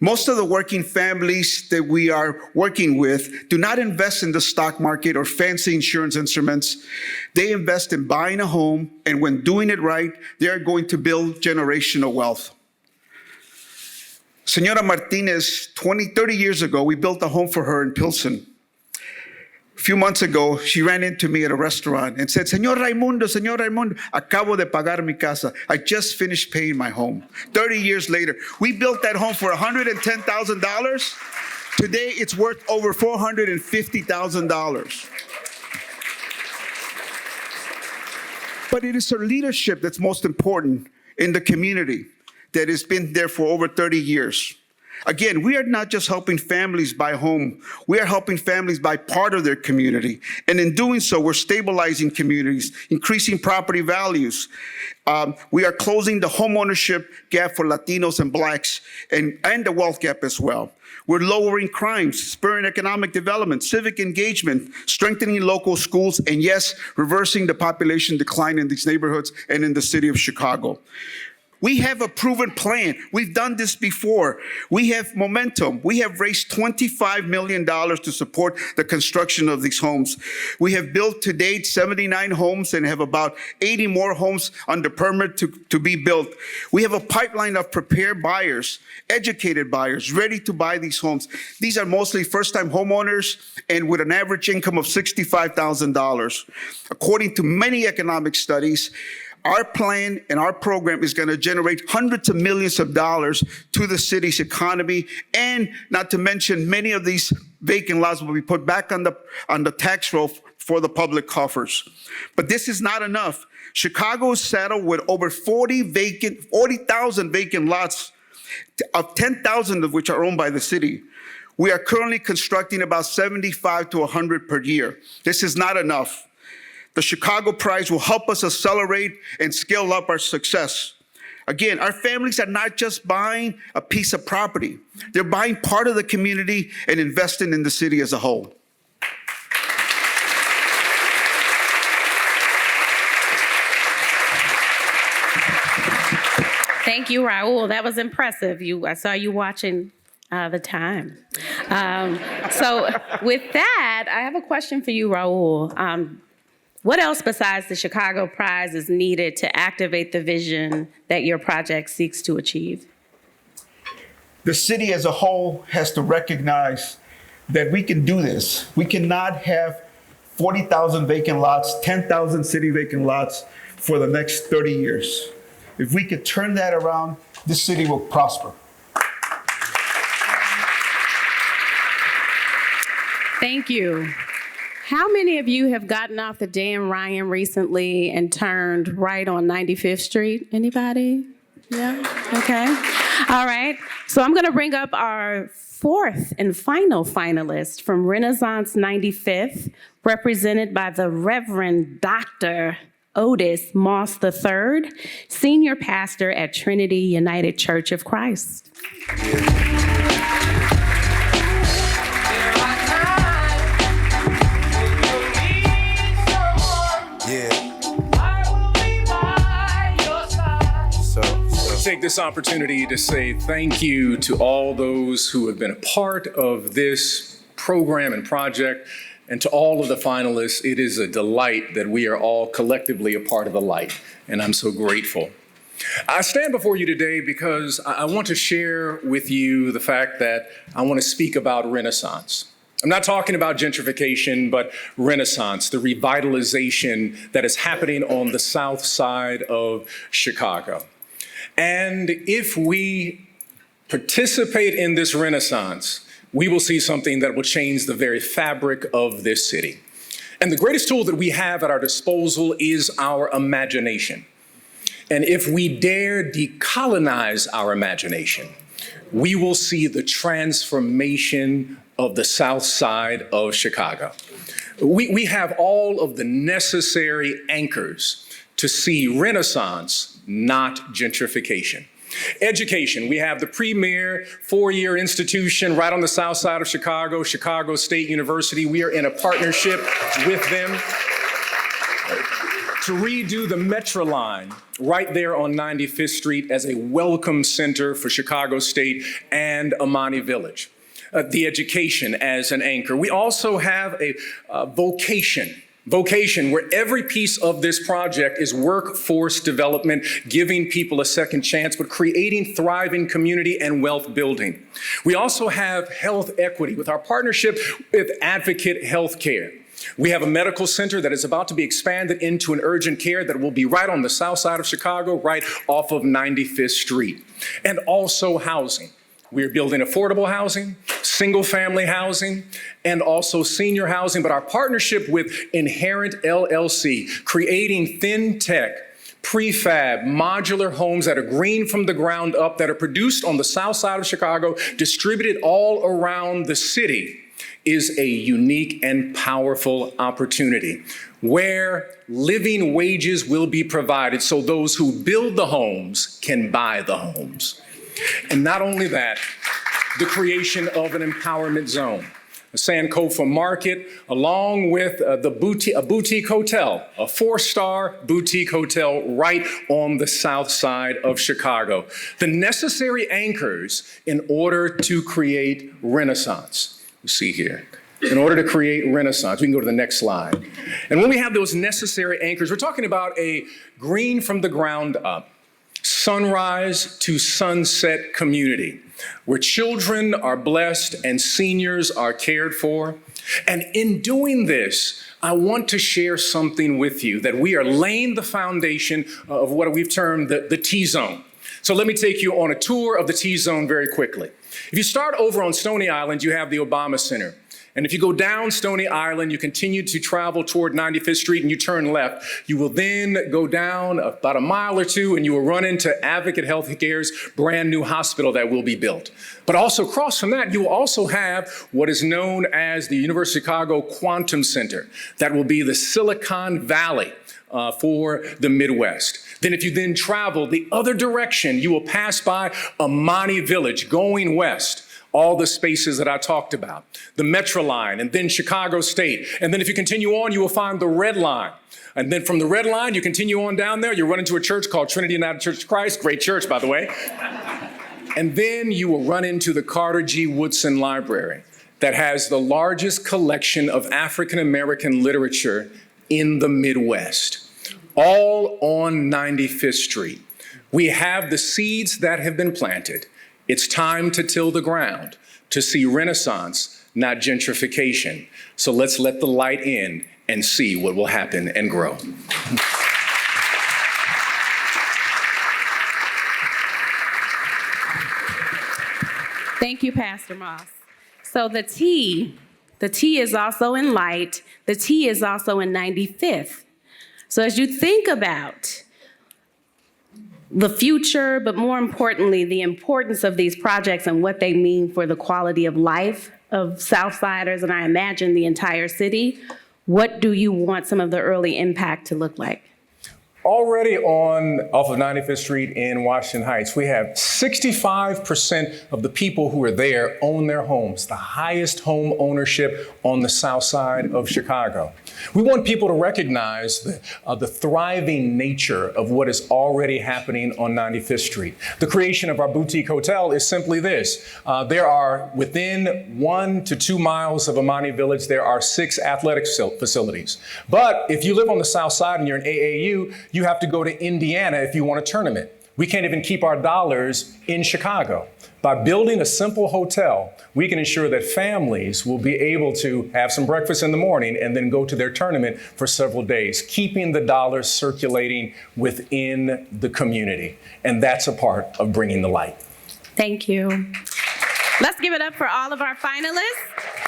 Most of the working families that we are working with do not invest in the stock market or fancy insurance instruments. They invest in buying a home, and when doing it right, they are going to build generational wealth. Senora Martinez, 30 years ago, we built a home for her in Pilsen. A few months ago, she ran into me at a restaurant and said, Señor Raimundo, acabo de pagar mi casa. I just finished paying my home. 30 years later, we built that home for $110,000. Today, it's worth over $450,000. But it is her leadership that's most important in the community that has been there for over 30 years. Again, we are not just helping families buy a home. We are helping families buy part of their community. And in doing so, we're stabilizing communities, increasing property values. We are closing the homeownership gap for Latinos and Blacks and the wealth gap as well. We're lowering crimes, spurring economic development, civic engagement, strengthening local schools, and yes, reversing the population decline in these neighborhoods and in the city of Chicago. We have a proven plan. We've done this before. We have momentum. We have raised $25 million to support the construction of these homes. We have built to date 79 homes and have about 80 more homes under permit to be built. We have a pipeline of prepared buyers, educated buyers, ready to buy these homes. These are mostly first-time homeowners and with an average income of $65,000. According to many economic studies, our plan and our program is going to generate hundreds of millions of dollars to the city's economy, and not to mention many of these vacant lots will be put back on the tax roll for the public coffers. But this is not enough. Chicago is saddled with over 40,000 vacant lots, of 10,000 of which are owned by the city. We are currently constructing about 75 to 100 per year. This is not enough. The Chicago Prize will help us accelerate and scale up our success. Again, our families are not just buying a piece of property. They're buying part of the community and investing in the city as a whole. Thank you, Raul. That was impressive. I saw you watching The time. So with that, I have a question for you, Raul. What else besides the Chicago Prize is needed to activate the vision that your project seeks to achieve? The city as a whole has to recognize that we can do this. We cannot have 40,000 vacant lots, 10,000 city vacant lots for the next 30 years. If we could turn that around, this city will prosper. Thank you. How many of you have gotten off the Dan Ryan recently and turned right on 95th Street? Anybody? Yeah? Okay. All right. So I'm going to bring up our fourth and final finalist from Renaissance 95th, represented by the Reverend Dr. Otis Moss III, Senior Pastor at Trinity United Church of Christ. Take this opportunity to say thank you to all those who have been a part of this program and project, and to all of the finalists. It is a delight that we are all collectively a part of the light, and I'm so grateful. I stand before you today because I want to share with you the fact that I want to speak about Renaissance. I'm not talking about gentrification, but Renaissance, the revitalization that is happening on the south side of Chicago. And if we participate in this Renaissance, we will see something that will change the very fabric of this city. And the greatest tool that we have at our disposal is our imagination. And if we dare decolonize our imagination, we will see the transformation of the south side of Chicago. We have all of the necessary anchors to see Renaissance, not gentrification. Education, we have the premier four-year institution right on the south side of Chicago, Chicago State University. We are in a partnership with them to redo the Metro line right there on 95th Street as a welcome center for Chicago State and Amani Village. The education as an anchor. We also have a vocation, where every piece of this project is workforce development, giving people a second chance, but creating thriving community and wealth building. We also have health equity with our partnership with Advocate Healthcare. We have a medical center that is about to be expanded into an urgent care that will be right on the south side of Chicago, right off of 95th Street. And also housing. We're building affordable housing, single-family housing, and also senior housing. But our partnership with Inherent LLC, creating thin tech, prefab, modular homes that are green from the ground up, that are produced on the south side of Chicago, distributed all around the city, is a unique and powerful opportunity where living wages will be provided so those who build the homes can buy the homes. And not only that, the creation of an empowerment zone, a Sankofa market, along with a boutique hotel, a 4-star boutique hotel right on the south side of Chicago. The necessary anchors in order to create Renaissance. You see here. In order to create Renaissance, we can go to the next slide. And when we have those necessary anchors, we're talking about a green from the ground up, sunrise to sunset community, where children are blessed and seniors are cared for. And in doing this, I want to share something with you that we are laying the foundation of what we've termed the T-zone. So let me take you on a tour of the T-zone very quickly. If you start over on Stony Island, you have the Obama Center. And if you go down Stony Island, you continue to travel toward 95th Street and you turn left. You will then go down about a mile or two and you will run into Advocate Healthcare's brand new hospital that will be built. But also across from that, you will also have what is known as the University of Chicago Quantum Center. That will be the Silicon Valley for the Midwest. Then if you then travel the other direction, you will pass by Amani Village going west. All the spaces that I talked about, the Metro line, and then Chicago State. And then if you continue on, you will find the Red Line. And then from the Red Line, you continue on down there, you run into a church called Trinity United Church of Christ, great church, by the way. And then you will run into the Carter G. Woodson Library that has the largest collection of African American literature in the Midwest, all on 95th Street. We have the seeds that have been planted. It's time to till the ground, to see renaissance, not gentrification. So let's let the light in and see what will happen and grow. Thank you, Pastor Moss. So the T is also in light. The T is also in 95th. So as you think about the future, but more importantly, the importance of these projects and what they mean for the quality of life of Southsiders, and I imagine the entire city, what do you want some of the early impact to look like? Already off of 95th Street in Washington Heights, we have 65% of the people who are there own their homes, the highest home ownership on the south side of Chicago. We want people to recognize the thriving nature of what is already happening on 95th Street. The creation of our boutique hotel is simply this. There are, within 1 to 2 miles of Amani Village, there are 6 athletic facilities. But if you live on the south side and you're in AAU, you have to go to Indiana if you want a tournament. We can't even keep our dollars in Chicago. By building a simple hotel, we can ensure that families will be able to have some breakfast in the morning and then go to their tournament for several days, keeping the dollars circulating within the community. And that's a part of bringing the light. Thank you. Let's give it up for all of our finalists.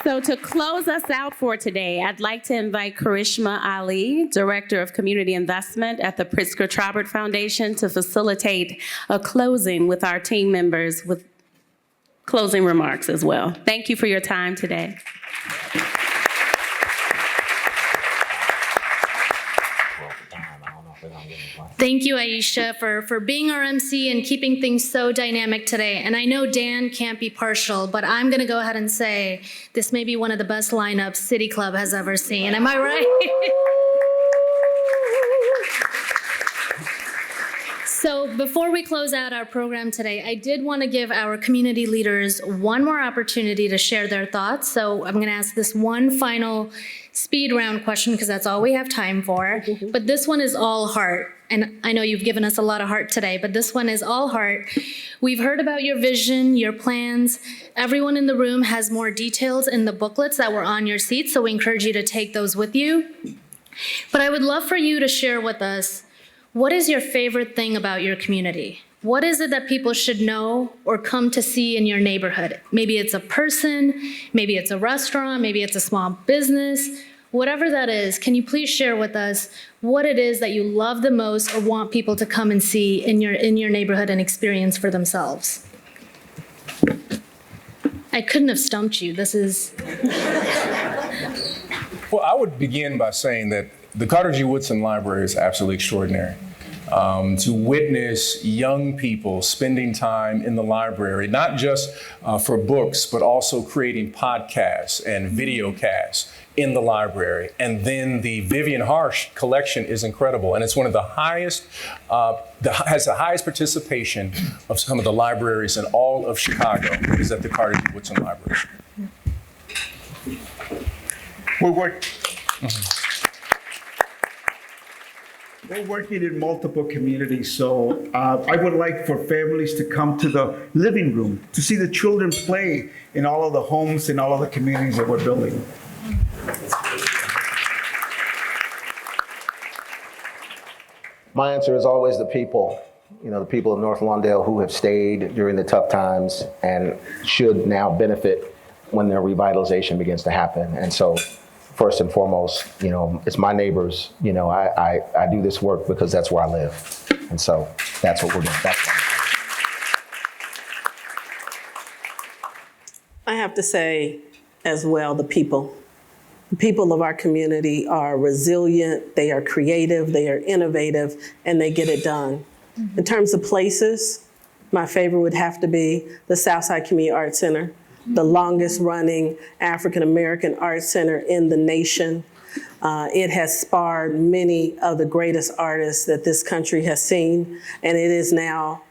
So to close us out for today, I'd like to invite Karishma Ali, Director of Community Investment at the Pritzker-Traubert Foundation, to facilitate a closing with our team members with closing remarks as well. Thank you for your time today. Thank you, Aisha, for being our MC and keeping things so dynamic today. And I know Dan can't be partial, but I'm going to go ahead and say this may be one of the best lineups City Club has ever seen. Am I right? So before we close out our program today, I did want to give our community leaders one more opportunity to share their thoughts. So I'm going to ask this one final speed round question because that's all we have time for. But this one is all heart. And I know you've given us a lot of heart today, but this one is all heart. We've heard about your vision, your plans. Everyone in the room has more details in the booklets that were on your seats, so we encourage you to take those with you. But I would love for you to share with us, what is your favorite thing about your community? What is it that people should know or come to see in your neighborhood? Maybe it's a person, maybe it's a restaurant, maybe it's a small business. Whatever that is, can you please share with us what it is that you love the most or want people to come and see in your neighborhood and experience for themselves? I couldn't have stumped you. This is... Well, I would begin by saying that the Carter G. Woodson Library is absolutely extraordinary. To witness young people spending time in the library, not just for books, but also creating podcasts and videocasts in the library. And then the Vivian Harsh collection is incredible. And it's one of the highest, has the highest participation of some of the libraries in all of Chicago is at the Carter G. Woodson Library. We're working in multiple communities, so I would like for families to come to the living room to see the children play in all of the homes and all of the communities that we're building. My answer is always the people. You know, the people of North Lawndale who have stayed during the tough times and should now benefit when their revitalization begins to happen. And so, first and foremost, you know, it's my neighbors. You know, I do this work because that's where I live. And so that's what we're doing. I have to say as well, the people. The people of our community are resilient, they are creative, they are innovative, and they get it done. In terms of places, my favorite would have to be the Southside Community Arts Center, the longest running African American art center in the nation. It has spawned many of the greatest artists that this country has seen, and it is now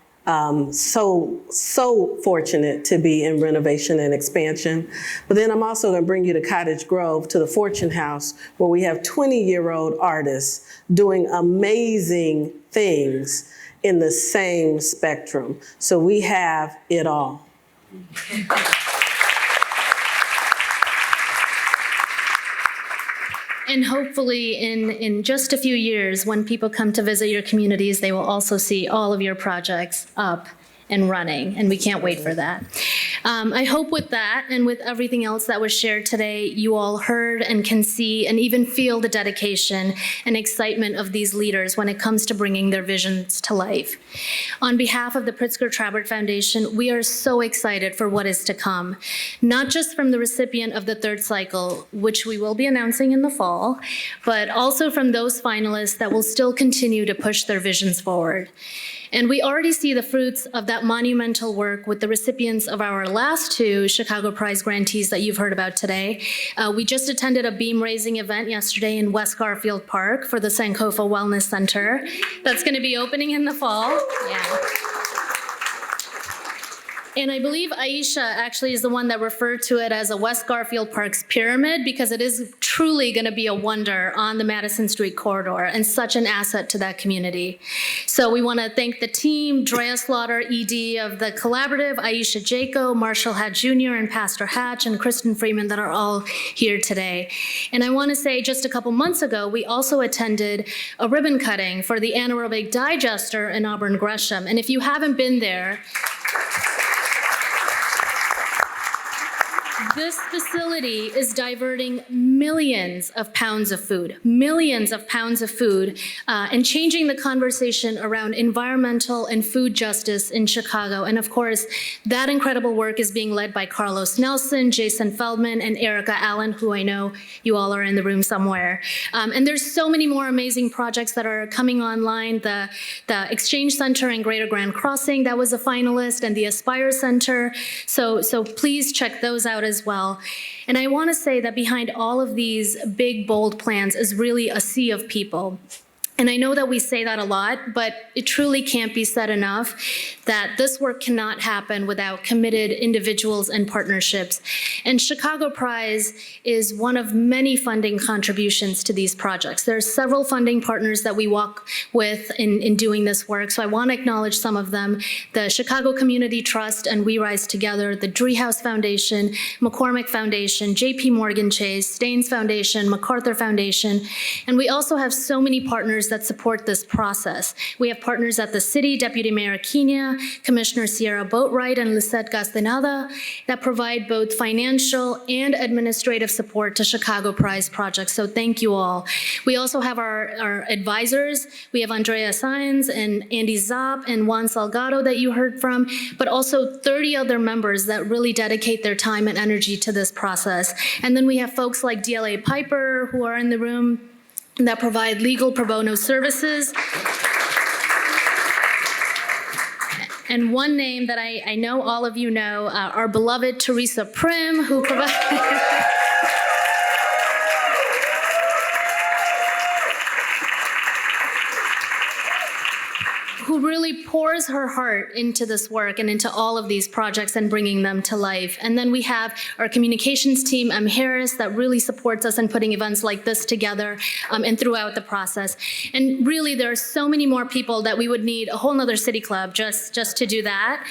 so fortunate to be in renovation and expansion. But then I'm also going to bring you to Cottage Grove, to the Fortune House, where we have 20-year-old artists doing amazing things in the same spectrum. So we have it all. And hopefully in just a few years, when people come to visit your communities, they will also see all of your projects up and running, and we can't wait for that. I hope with that and with everything else that was shared today, you all heard and can see and even feel the dedication and excitement of these leaders when it comes to bringing their visions to life. On behalf of the Pritzker-Traubert Foundation, we are so excited for what is to come, not just from the recipient of the third cycle, which we will be announcing in the fall, but also from those finalists that will still continue to push their visions forward. And we already see the fruits of that monumental work with the recipients of our last two Chicago Prize grantees that you've heard about today. We just attended a beam raising event yesterday in West Garfield Park for the Sankofa Wellness Center. That's going to be opening in the fall. Yeah. And I believe Aisha actually is the one that referred to it as a West Garfield Park's pyramid, because it is truly going to be a wonder on the Madison Street corridor and such an asset to that community. So we want to thank the team, Drea Slaughter, ED of the Collaborative, Aisha Jaco, Marshall Hatch Jr., and Pastor Hatch, and Kristen Freeman that are all here today. And I want to say just a couple months ago, we also attended a ribbon cutting for the Anaerobic Digester in Auburn Gresham. And if you haven't been there, this facility is diverting millions of pounds of food, and changing the conversation around environmental and food justice in Chicago. And of course, that incredible work is being led by Carlos Nelson, Jason Feldman, and Erica Allen, who I know you all are in the room somewhere. And there's so many more amazing projects that are coming online. The Exchange Center in Greater Grand Crossing, that was a finalist, and the Aspire Center. So please check those out as well. And I want to say that behind all of these big, bold plans is really a sea of people. And I know that we say that a lot, but it truly can't be said enough that this work cannot happen without committed individuals and partnerships. And Chicago Prize is one of many funding contributions to these projects. There are several funding partners that we walk with in doing this work, so I want to acknowledge some of them. The Chicago Community Trust and We Rise Together, the Driehaus Foundation, McCormick Foundation, JP Morgan Chase, Staines Foundation, MacArthur Foundation, and we also have so many partners that support this process. We have partners at the city, Deputy Mayor Aquina, Commissioner Sierra Boatwright, and Lisette Castaneda, that provide both financial and administrative support to Chicago Prize projects, so thank you all. We also have our advisors. We have Andrea Saenz and Andy Zopp and Juan Salgado that you heard from, but also 30 other members that really dedicate their time and energy to this process. And then we have folks like DLA Piper who are in the room that provide legal pro bono services. And one name that I know all of you know, our beloved Teresa Prim, who provides who really pours her heart into this work and into all of these projects and bringing them to life. And then we have our communications team, M. Harris, that really supports us in putting events like this together and throughout the process. And really, there are so many more people that we would need a whole nother city club just to do that.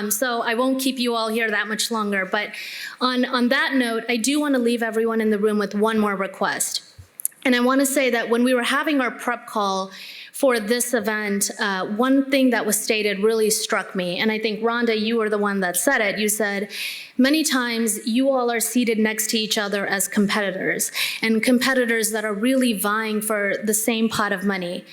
So I won't keep you all here that much longer. But on that note, I do want to leave everyone in the room with one more request. And I want to say that when we were having our prep call for this event, one thing that was stated really struck me. And I think, Rhonda, you were the one that said it. You said, many times you all are seated next to each other as competitors, and competitors that are really vying for the same pot of money.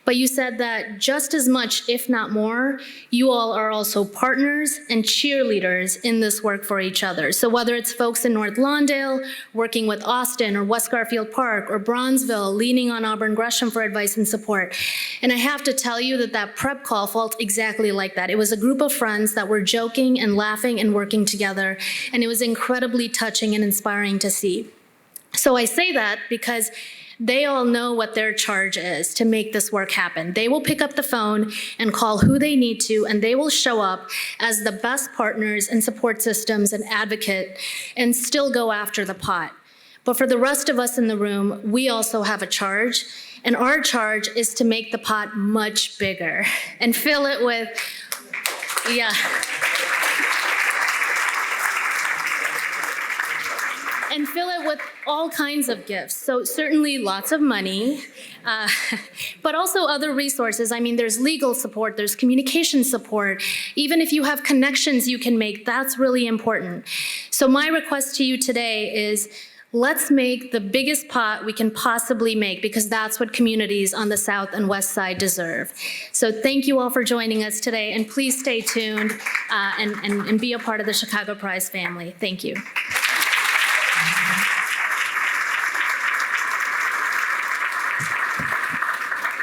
But you said that just as much, if not more, you all are also partners and cheerleaders in this work for each other. So whether it's folks in North Lawndale working with Austin or West Garfield Park or Bronzeville leaning on Auburn Gresham for advice and support. And I have to tell you that prep call felt exactly like that. It was a group of friends that were joking and laughing and working together. And it was incredibly touching and inspiring to see. So I say that because They all know what their charge is to make this work happen. They will pick up the phone and call who they need to, and they will show up as the best partners and support systems and advocate and still go after the pot. But for the rest of us in the room, we also have a charge, and our charge is to make the pot much bigger and fill it with, and fill it with all kinds of gifts. So certainly lots of money, but also other resources. I mean, there's legal support, there's communication support. Even if you have connections you can make, that's really important. So my request to you today is, let's make the biggest pot we can possibly make, because that's what communities on the South and West Side deserve. So thank you all for joining us today, and please stay tuned and be a part of the Chicago Prize family. Thank you.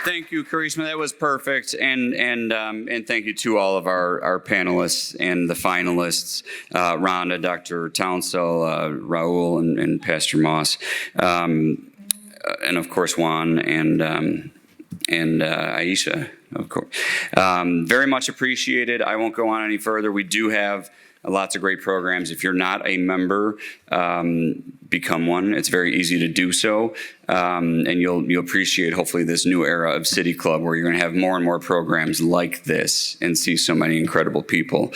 Thank you, Karishma. That was perfect. And thank you to all of our panelists and the finalists, Rhonda, Dr. Townsell, Raul, and Pastor Moss, and of course Juan and Aisha, of course. Very much appreciated. I won't go on any further. We do have lots of great programs. If you're not a member, become one. It's very easy to do so. And you'll appreciate, hopefully, this new era of City Club, where you're going to have more and more programs like this and see so many incredible people.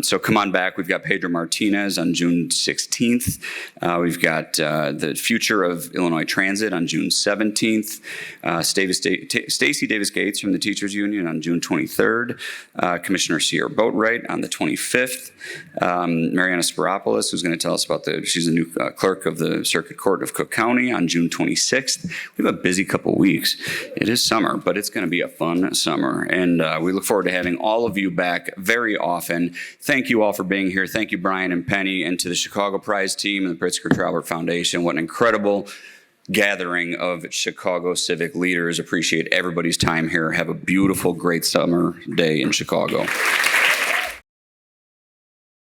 So come on back. We've got Pedro Martinez on June 16th. We've got the future of Illinois Transit on June 17th. Stacey Davis Gates from the Teachers Union on June 23rd. Commissioner Sierra Boatwright on the 25th. Mariana Spiropoulos, who's going to tell us about she's the new clerk of the Circuit Court of Cook County on June 26th. We have a busy couple weeks. It is summer, but it's going to be a fun summer. And we look forward to having all of you back very often. Thank you all for being here. Thank you, Brian and Penny, and to the Chicago Prize team and the Pritzker Traubert Foundation. What an incredible gathering of Chicago civic leaders. Appreciate everybody's time here. Have a beautiful, great summer day in Chicago.